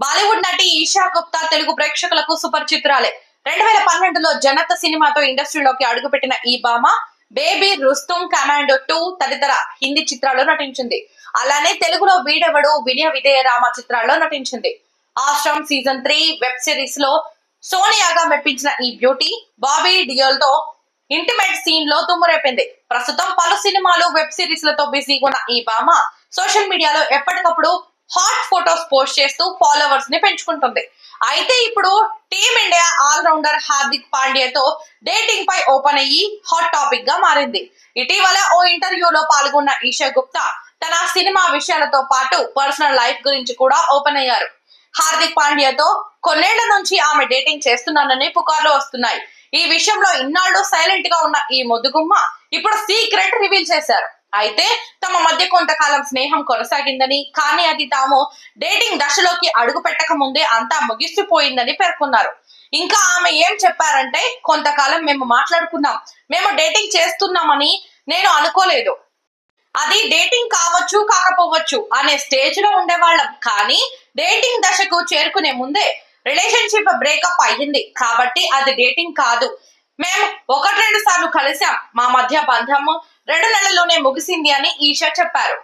బాలీవుడ్ నటి ఈషా గుప్తా తెలుగు ప్రేక్షకులకు సుపరిచితురాలే. 2012లో జనత సినిమాతో ఇండస్ట్రీలోకి అడుగుపెట్టిన ఈ భామ బేబీ, రుస్తుం, కమాండో 2 తదితర హిందీ చిత్రాల్లో నటించింది. అలానే తెలుగులో వీడెవడు, వినయ విధేయ రామ చిత్రాల్లో నటించింది. ఆశ్రమ్ సీజన్ 3 వెబ్ సిరీస్ లో సోనియాగా మెప్పించిన ఈ బ్యూటీ బాబీ డియోల్ తో ఇంటిమేట్ సీన్ లో తుమ్మురేపింది. ప్రస్తుతం పలు సినిమాలు, వెబ్ సిరీస్ లతో బిజీగా ఉన్న ఈ భామ సోషల్ మీడియాలో ఎప్పటికప్పుడు హాట్ ఫోటోస్ పోస్ట్ చేస్తూ ఫాలోవర్స్ ని పెంచుకుంటుంది. అయితే ఇప్పుడు టీమిండియా ఆల్ రౌండర్ హార్దిక్ పాండ్యాతో డేటింగ్ పై ఓపెన్ అయ్యి హాట్ టాపిక్ గా మారింది. ఇటీవల ఓ ఇంటర్వ్యూలో పాల్గొన్న ఈషా గుప్తా తన సినిమా విషయాలతో పాటు పర్సనల్ లైఫ్ గురించి కూడా ఓపెన్ అయ్యారు. హార్దిక్ పాండ్యాతో కొన్నేళ్ల నుంచి ఆమె డేటింగ్ చేస్తున్నానని పుకార్లు వస్తున్నాయి. ఈ విషయంలో ఇన్నాళ్లు సైలెంట్ గా ఉన్న ఈ ముద్దుగుమ్మ ఇప్పుడు సీక్రెట్ రివీల్ చేశారు. అయితే తమ మధ్య కొంతకాలం స్నేహం కొనసాగిందని, కానీ అది తాము డేటింగ్ దశలోకి అడుగు పెట్టక ముందే అంతా ముగిసిపోయిందని పేర్కొన్నారు. ఇంకా ఆమె ఏం చెప్పారంటే, కొంతకాలం మేము మాట్లాడుకున్నాం, మేము డేటింగ్ చేస్తున్నామని నేను అనుకోలేదు. అది డేటింగ్ కావచ్చు కాకపోవచ్చు అనే స్టేజ్ లో ఉండేవాళ్ళం, కానీ డేటింగ్ దశకు చేరుకునే ముందే రిలేషన్షిప్ బ్రేకప్ అయ్యింది కాబట్టి అది డేటింగ్ కాదు. మేము 1-2 సార్లు కలిసాం, మా మధ్య బంధము 2 నెలల్లోనే ముగిసింది అని ఈషా చెప్పారు.